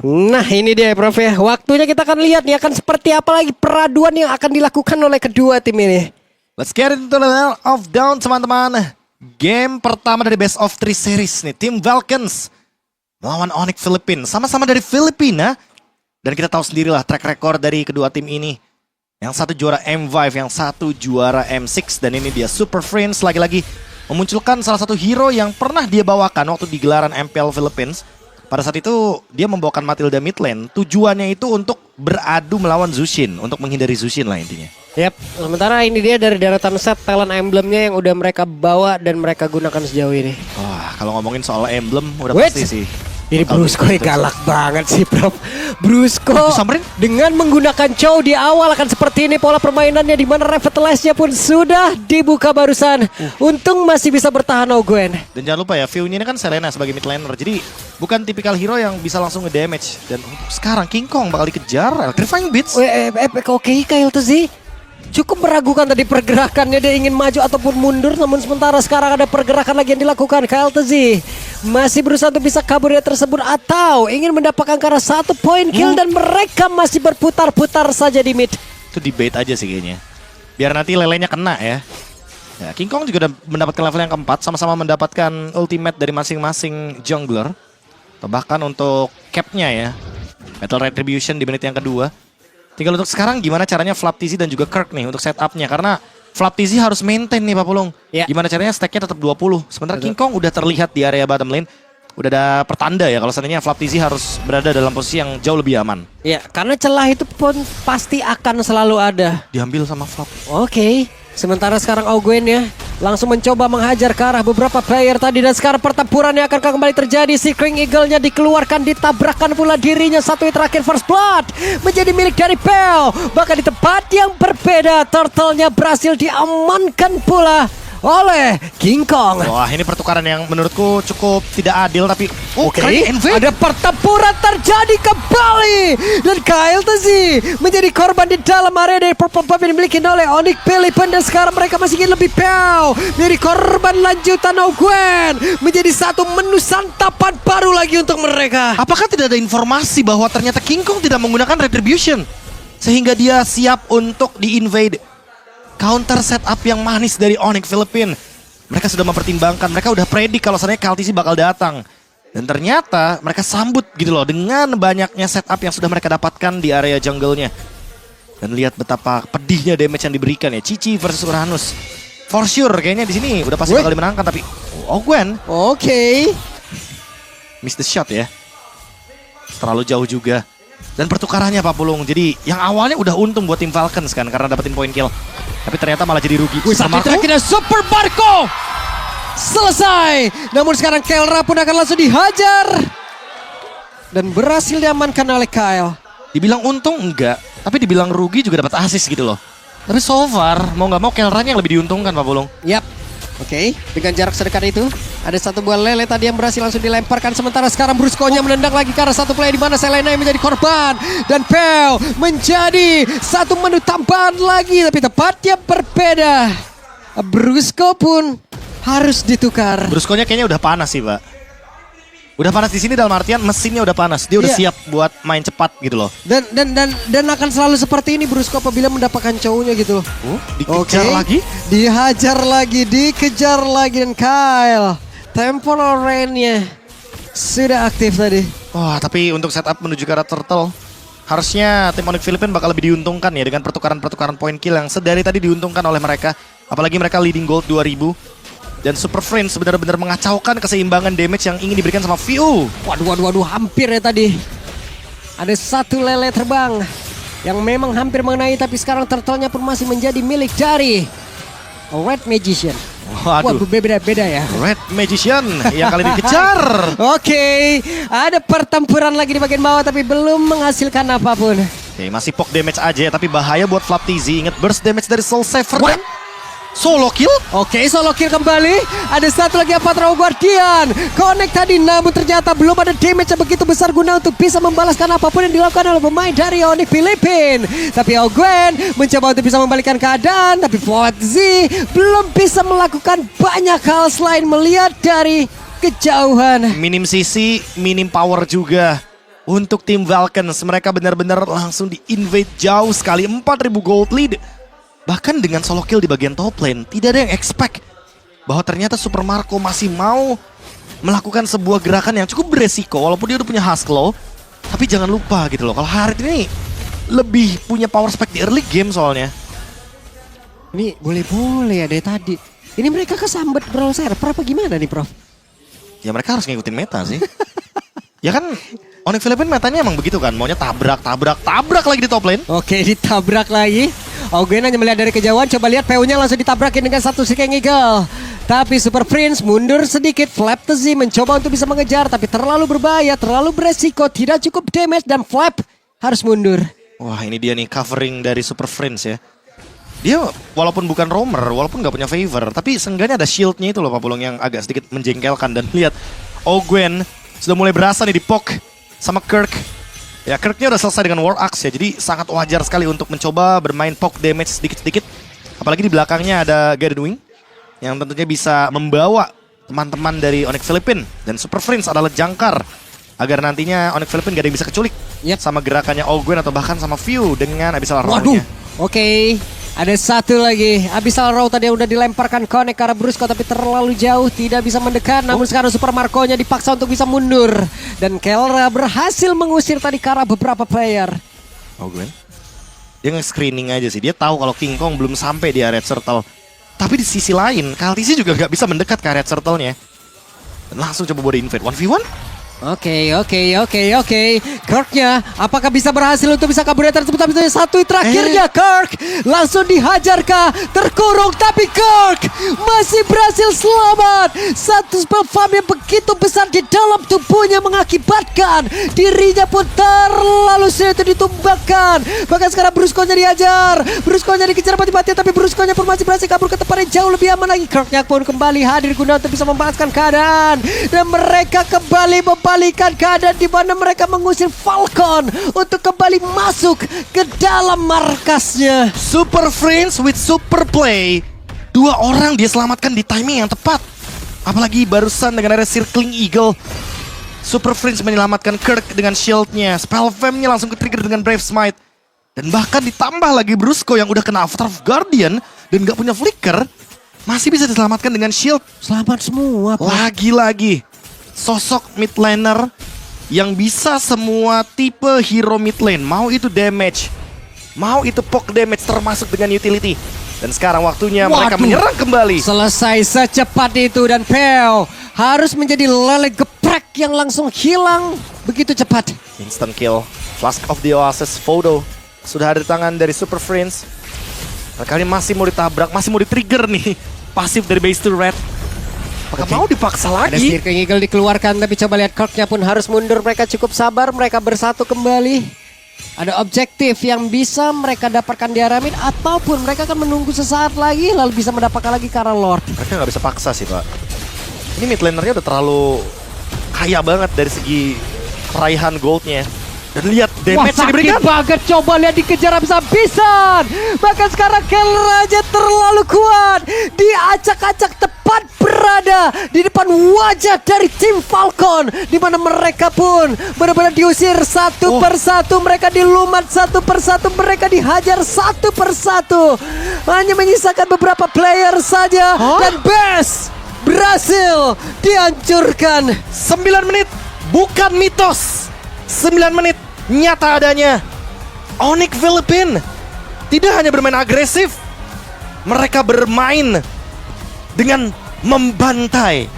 Nah ini dia Prof ya. Waktunya kita akan lihat nih akan seperti apa lagi peraduan yang akan dilakukan oleh kedua tim ini. Let's get into the Battle of Dawn teman-teman. Game pertama dari Best of 3 series nih. Tim Falcons melawan Onyx Philippines. Sama-sama dari Filipina. Dan kita tahu sendirilah track record dari kedua tim ini. Yang satu juara M5, yang satu juara M6. Dan ini dia Super Friends lagi-lagi memunculkan salah satu hero yang pernah dia bawakan waktu di gelaran MPL Philippines. Pada saat itu dia membawakan Matilda mid lane. Tujuannya itu untuk beradu melawan Zushin. Untuk menghindari Zushin lah intinya. Yap, sementara ini dia dari deretan set talent emblemnya yang udah mereka bawa dan mereka gunakan sejauh ini. Wah, kalau ngomongin soal emblem udah Wait, pasti sih. Ini Brusco galak banget sih Prof. Brusco Disamperin? dengan menggunakan Chow di awal akan seperti ini pola permainannya, di mana revitalize-nya pun sudah dibuka barusan. Untung masih bisa bertahan Ogwen. Dan jangan lupa ya, view-nya ini kan Selena sebagai mid laner. Jadi bukan tipikal hero yang bisa langsung nge-damage. Dan untuk sekarang King Kong bakal dikejar Electrifying Beats. Oke, Kyle tuh sih cukup meragukan tadi pergerakannya, dia ingin maju ataupun mundur, namun sementara sekarang ada pergerakan lagi yang dilakukan. Kyle Tzy masih berusaha untuk bisa kabur dari tersebut atau ingin mendapatkan karena 1 poin kill dan mereka masih berputar-putar saja di mid. Itu debate aja sih kayaknya. Biar nanti lelenya kena ya. Ya, King Kong juga udah mendapatkan level yang keempat, sama-sama mendapatkan ultimate dari masing-masing jungler. Atau bahkan untuk cap-nya ya, Battle Retribution di menit yang kedua. Tinggal untuk sekarang gimana caranya Flaptizi dan juga Kirk nih untuk setup-nya. Karena Flaptizi harus maintain nih Pak Pulung. Ya. Gimana caranya stacknya tetap 20. Sementara King Kong udah terlihat di area bottom lane. Udah ada pertanda ya kalau seandainya Flaptizi harus berada dalam posisi yang jauh lebih aman. Ya, karena celah itu pun pasti akan selalu ada. Diambil sama Flap. Oke, sementara sekarang Ogwen ya langsung mencoba menghajar ke arah beberapa player tadi. Dan sekarang pertempuran yang akan kembali terjadi. Seekring Eagle-nya dikeluarkan, ditabrakkan pula dirinya. Satu hit terakhir First Blood menjadi milik dari Pel. Bahkan di tempat yang berbeda, Turtle-nya berhasil diamankan pula oleh King Kong. Wah, ini pertukaran yang menurutku cukup tidak adil tapi Oke, keren, ada pertempuran terjadi kembali. Dan Kyle Tzy menjadi korban di dalam area dari Purple Pump yang dimiliki oleh Onyx Philippines. Dan sekarang mereka masih ingin lebih pew. Menjadi korban lanjutan Ogwen. Menjadi satu menu santapan baru lagi untuk mereka. Apakah tidak ada informasi bahwa ternyata King Kong tidak menggunakan Retribution sehingga dia siap untuk di-invade? Counter setup yang manis dari Onyx Philippines. Mereka sudah mempertimbangkan, mereka udah predik kalau seandainya Kaltisi bakal datang. Dan ternyata mereka sambut gitu loh dengan banyaknya setup yang sudah mereka dapatkan di area jungle-nya. Dan lihat betapa pedihnya damage yang diberikan ya. Cici versus Uranus. For sure kayaknya di sini udah pasti bakal dimenangkan tapi Ogwen Oke. miss the shot ya. Terlalu jauh juga. Dan pertukarannya Pak Pulung. Jadi yang awalnya udah untung buat tim Falcons kan karena dapetin poin kill. Tapi ternyata malah jadi rugi. Sakit terakhirnya Super Marco. Selesai. Namun sekarang Kelra pun akan langsung dihajar. Dan berhasil diamankan oleh Kyle. Dibilang untung enggak, tapi dibilang rugi juga dapat assist gitu loh. Tapi so far mau nggak mau Kelranya yang lebih diuntungkan Pak Pulung. Yap. Oke, dengan jarak sedekat itu ada satu buah lele tadi yang berhasil langsung dilemparkan. Sementara sekarang Brusco-nya menendang lagi ke arah satu player di mana Selena yang menjadi korban. Dan Pel menjadi satu menu tambahan lagi. Tapi tepatnya berbeda. Brusco pun harus ditukar. Brusco-nya kayaknya udah panas sih Pak. Udah panas di sini dalam artian mesinnya udah panas. Dia udah siap buat main cepat gitu loh. Dan akan selalu seperti ini Brusco apabila mendapatkan cowoknya gitu loh. Dikejar lagi. Dihajar lagi, dikejar lagi. Dan Kyle, temporal rain-nya sudah aktif tadi. Wah, tapi untuk setup menuju ke arah Turtle, harusnya tim Onyx Philippines bakal lebih diuntungkan ya dengan pertukaran-pertukaran poin kill yang sedari tadi diuntungkan oleh mereka. Apalagi mereka leading gold 2000. Dan Super Friends benar-benar mengacaukan keseimbangan damage yang ingin diberikan sama View. Waduh, hampir ya tadi. Ada satu lele terbang yang memang hampir mengenai, tapi sekarang turtle-nya pun masih menjadi milik dari Red Magician. Waduh, beda ya. Red Magician yang kali dikejar. Oke, ada pertempuran lagi di bagian bawah tapi belum menghasilkan apapun. Oke, masih poke damage aja tapi bahaya buat Flaptizi. Ingat burst damage dari Soul Saver kan? Solo kill? Oke, solo kill kembali. Ada satu lagi Apatrao Guardian. Connect tadi, namun ternyata belum ada damage yang begitu besar guna untuk bisa membalaskan apapun yang dilakukan oleh pemain dari Onyx Philippines. Tapi Ogwen mencoba untuk bisa membalikkan keadaan. Tapi Fotzi belum bisa melakukan banyak hal selain melihat dari kejauhan. Minim CC, minim power juga. untuk tim Falcons. Mereka benar-benar langsung di-invade jauh sekali. 4.000 gold lead. Bahkan dengan solo kill di bagian top lane, tidak ada yang expect bahwa ternyata Super Marco masih mau melakukan sebuah gerakan yang cukup beresiko. Walaupun dia udah punya Husklaw. Tapi jangan lupa gitu loh, kalau Harit ini lebih punya power spike di early game soalnya. Ini boleh-boleh ya dari tadi. Ini mereka kesambet Brawl Server apa gimana nih Prof? Ya mereka harus ngikutin meta sih. Ya kan Onyx Philippines metanya emang begitu kan. Maunya tabrak lagi di top lane. Oke, ditabrak lagi. Gwen hanya melihat dari kejauhan. Coba lihat PU-nya langsung ditabrakin dengan satu Seeking Eagle. Tapi Super Prince mundur sedikit. Flap the Z mencoba untuk bisa mengejar. Tapi terlalu berbahaya, terlalu beresiko. Tidak cukup damage dan Flap harus mundur. Wah ini dia nih covering dari Super Prince ya. Dia walaupun bukan roamer, walaupun nggak punya favor, tapi seenggaknya ada shieldnya itu loh Pak Pulung yang agak sedikit menjengkelkan. Dan lihat, Gwen sudah mulai berasa nih di poke sama Kirk. Ya Kirknya udah selesai dengan War Axe ya, jadi sangat wajar sekali untuk mencoba bermain poke damage sedikit-sedikit. Apalagi di belakangnya ada Guardian Wing yang tentunya bisa membawa teman-teman dari Onyx Philippines. Dan Super Prince adalah jangkar agar nantinya Onyx Philippines gak ada yang bisa keculik sama gerakannya Gwen atau bahkan sama View dengan Abyssal Row-nya. Oke. Ada satu lagi, Abyssal Row tadi yang udah dilemparkan connect ke arah Brusco tapi terlalu jauh, tidak bisa mendekat. Namun sekarang Super Marco-nya dipaksa untuk bisa mundur. Dan Kelra berhasil mengusir tadi ke arah beberapa player. Gwen, dia nge-screening aja sih, dia tahu kalau King Kong belum sampai di area circle. Tapi di sisi lain, KLTC juga gak bisa mendekat ke area circle-nya. Dan langsung coba body invade, 1v1. Oke. Kirknya apakah bisa berhasil untuk bisa kabur dari tersebut? Tapi satu terakhirnya Kirk langsung dihajar kah? Terkurung tapi Kirk masih berhasil selamat. Satu spell farm yang begitu besar di dalam tubuhnya mengakibatkan dirinya pun terlalu sulit ditumbangkan. Bahkan sekarang Brusco-nya dihajar. Brusco-nya dikejar mati-matian tapi Brusco-nya pun masih berhasil kabur ke tempat yang jauh lebih aman lagi. Kirknya pun kembali hadir guna untuk bisa membalaskan keadaan. Dan mereka kembali membalikan keadaan di mana mereka mengusir Falcon untuk kembali masuk ke dalam markasnya. Super Prince with super play. 2 orang dia selamatkan di timing yang tepat. Apalagi barusan dengan area Circling Eagle. Super Prince menyelamatkan Kirk dengan shieldnya. Spell Fam-nya langsung ke-trigger dengan Brave Smite. Dan bahkan ditambah lagi Brusco yang udah kena Avatar of Guardian dan gak punya flicker. Masih bisa diselamatkan dengan shield. Selamat semua, Pak. Lagi-lagi sosok mid laner yang bisa semua tipe hero mid lane. Mau itu damage, mau itu poke damage termasuk dengan utility. Dan sekarang waktunya mereka menyerang kembali. Selesai secepat itu dan Peo harus menjadi lele geprek yang langsung hilang begitu cepat. Instant kill. Flask of the Oasis Photo sudah ada di tangan dari Super Prince. Mereka ini masih mau ditabrak, masih mau di-trigger nih. Pasif dari base turret. Apakah mau dipaksa Ada lagi? Seeking Eagle dikeluarkan tapi coba lihat Kirknya pun harus mundur. Mereka cukup sabar, mereka bersatu kembali. Ada objektif yang bisa mereka dapatkan di Aramid ataupun mereka akan menunggu sesaat lagi lalu bisa mendapatkan lagi ke arah Lord. Mereka nggak bisa paksa sih Pak. Ini mid lanernya udah terlalu kaya banget dari segi raihan goldnya. Dan lihat damage yang diberikan. Banget, coba lihat dikejar habis-habisan. Bahkan sekarang Kelra-nya terlalu kuat. Diacak-acak tepat berada di depan wajah dari tim Falcon. Di mana mereka pun benar-benar diusir satu persatu. Mereka dilumat satu persatu. Mereka dihajar satu persatu. Hanya menyisakan beberapa player saja. Dan Best berhasil dihancurkan. 9 menit bukan mitos. 9 menit nyata adanya. Onyx Philippines tidak hanya bermain agresif, mereka bermain dengan membantai